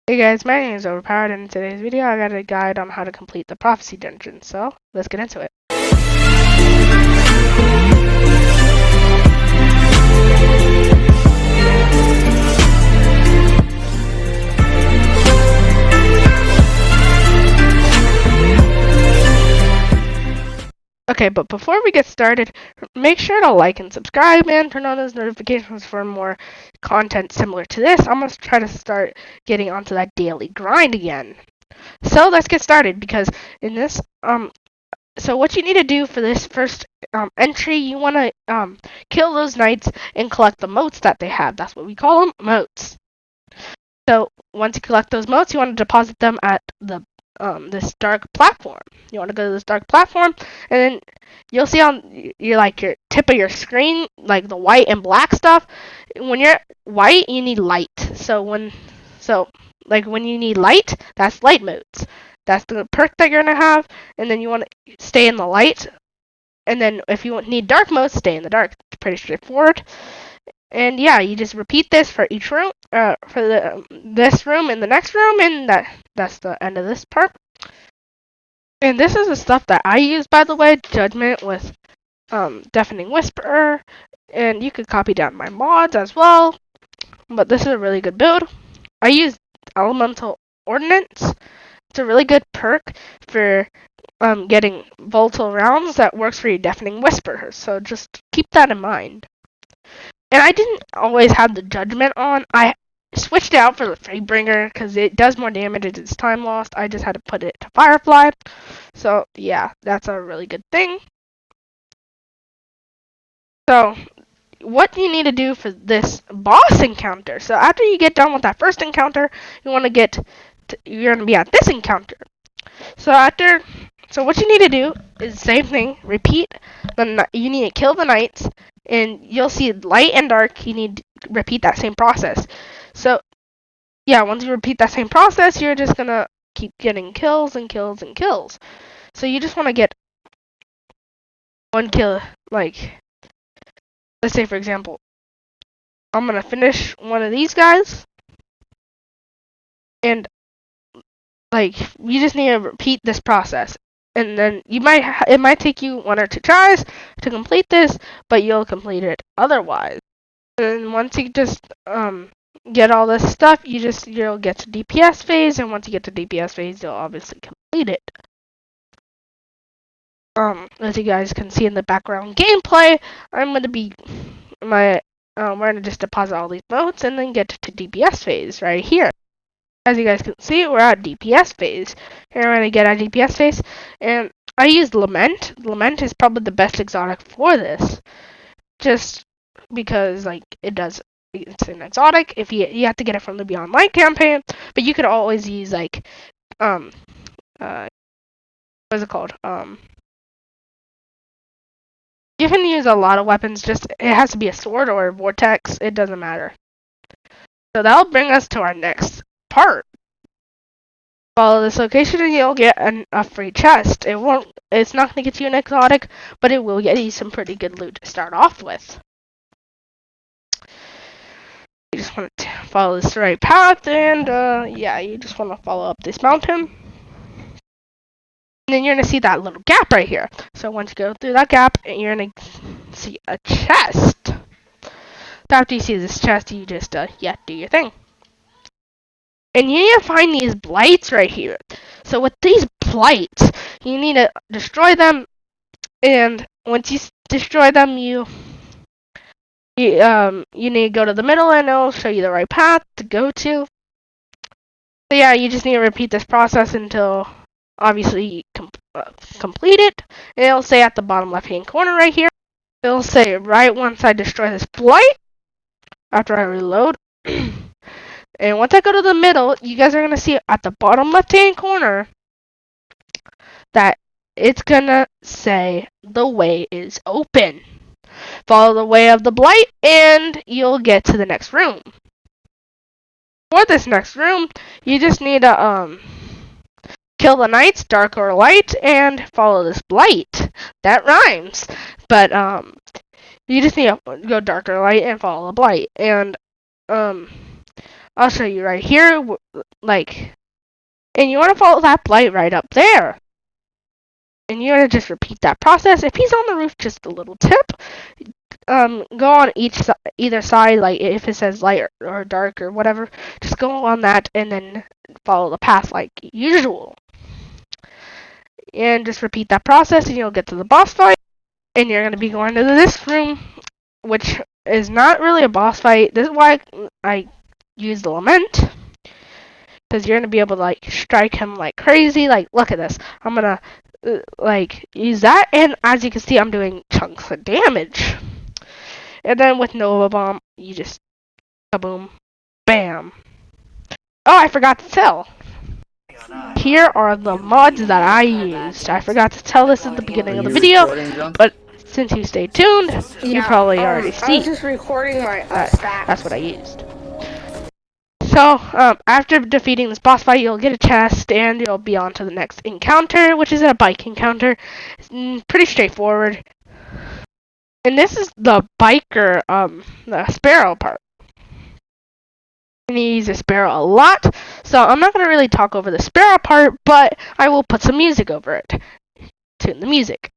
Hey guys, my name is Overpowered, and in today's video I got a guide on how to complete the Prophecy Dungeon, so let's get into it. Okay, but before we get started, make sure to like and subscribe and turn on those notifications for more content similar to this. I'm going to try to start getting onto that daily grind again. So let's get started, because in this so what you need to do for this first entry, you want to kill those knights and collect the motes that they have. That's what we call them, motes. So once you collect those motes, you want to deposit them at the this dark platform. You want to go to this dark platform, and then you'll see on your tip of your screen, like the white and black stuff. When you're white, you need light. So when you need light, that's light modes. That's the perk that you're gonna have, and then you want to stay in the light. And then if you need dark modes, stay in the dark. It's pretty straightforward. And yeah, you just repeat this for each room, for this room and the next room, and that's the end of this part. And this is the stuff that I use, by the way, Judgment with Deafening Whisper, and you could copy down my mods as well. But this is a really good build. I use Elemental Ordnance. It's a really good perk for getting volatile rounds that works for your Deafening Whisper. So just keep that in mind. And I didn't always have the Judgment on. I switched it out for the Fatebringer because it does more damage. It's time lost. I just had to put it to Firefly. So yeah, that's a really good thing. So what you need to do for this boss encounter. So after you get done with that first encounter, you want to you're going to be at this encounter. So what you need to do is the same thing. Repeat. You need to kill the knights, and you'll see light and dark. You need to repeat that same process. So yeah, once you repeat that same process, you're just gonna keep getting kills and kills and kills. So you just want to get one kill. Like, let's say for example, I'm gonna finish one of these guys, and you just need to repeat this process. And then it might take you 1 or 2 tries to complete this, but you'll complete it otherwise. And once you just get all this stuff, you'll get to DPS phase, and once you get to DPS phase, you'll obviously complete it. As you guys can see in the background gameplay, we're gonna just deposit all these motes and then get to DPS phase right here. As you guys can see, we're at DPS phase. Here we're going to get at DPS phase, and I used Lament. Lament is probably the best exotic for this, just because it's an exotic. If you have to get it from the Beyond Light campaign, but you could always use what is it called? You can use a lot of weapons. Just it has to be a sword or a vortex. It doesn't matter. So that'll bring us to our next part. Follow this location and you'll get a free chest. It's not gonna get you an exotic, but it will get you some pretty good loot to start off with. You just want to follow this right path, and yeah, you just want to follow up this mountain. And then you're gonna see that little gap right here. So once you go through that gap, you're gonna see a chest. After you see this chest, you just do your thing. And you need to find these blights right here. So with these blights, you need to destroy them. And once you destroy them, you need to go to the middle, and it'll show you the right path to go to. So yeah, you just need to repeat this process until obviously you complete it. And it'll say at the bottom left-hand corner right here. It'll say right once I destroy this blight. After I reload. And once I go to the middle, you guys are going to see at the bottom left-hand corner that it's going to say the way is open. Follow the way of the blight, and you'll get to the next room. For this next room, you just need to kill the knights, dark or light, and follow this blight. That rhymes. But you just need to go dark or light and follow the blight. And I'll show you right here, like, and you want to follow that light right up there. And you want to just repeat that process. If he's on the roof, just a little tip. Go on either side, like if it says light or dark or whatever, just go on that and then follow the path like usual. And just repeat that process and you'll get to the boss fight. And you're going to be going to this room, which is not really a boss fight. This is why I use the lament. Because you're going to be able to like strike him like crazy. Like, look at this. I'm going to like use that. And as you can see, I'm doing chunks of damage. And then with Nova Bomb, you just kaboom, bam. Oh, I forgot to tell. Here are the mods that I used. I forgot to tell this at the beginning of the video, but since you stayed tuned, you probably already see. I was just recording my that's what I used. So, after defeating this boss fight, you'll get a chest, and you'll be on to the next encounter, which is a bike encounter. It's pretty straightforward. And this is the biker, the sparrow part. And you use the sparrow a lot, so I'm not going to really talk over the sparrow part, but I will put some music over it. Tune the music.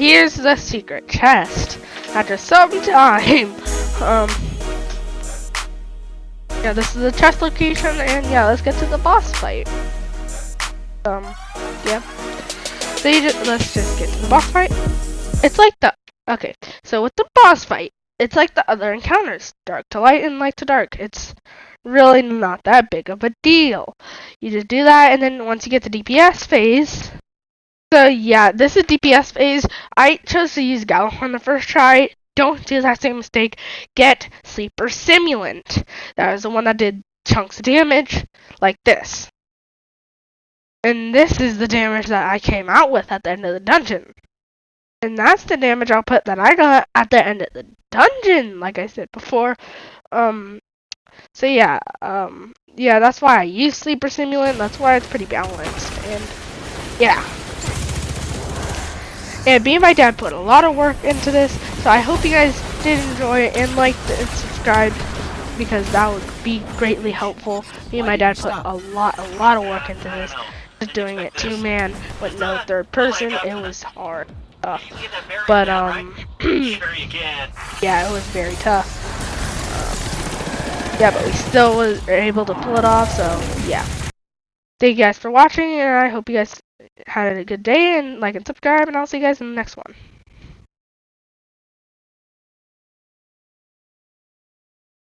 here's the secret chest. After some time, yeah, this is the chest location, and yeah, let's get to the boss fight. Yeah. So let's just get to the boss fight. It's like okay, so with the boss fight, it's like the other encounters. Dark to light and light to dark. It's really not that big of a deal. You just do that, and then once you get the DPS phase, so yeah, this is DPS phase. I chose to use Gallahorn the first try. Don't do that same mistake. Get Sleeper Simulant. That was the one that did chunks of damage, like this. And this is the damage that I came out with at the end of the dungeon. And that's the damage output that I got at the end of the dungeon, like I said before. So yeah, yeah, that's why I use Sleeper Simulant. That's why it's pretty balanced. And yeah. And me and my dad put a lot of work into this, so I hope you guys did enjoy it and liked and subscribed, because that would be greatly helpful. Me and my dad put a lot of work into this. Just doing it 2-man with no third person, it was hard. But yeah, it was very tough. Yeah, but we still were able to pull it off, so yeah. Thank you guys for watching, and I hope you guys had a good day, and like and subscribe, and I'll see you guys in the next one.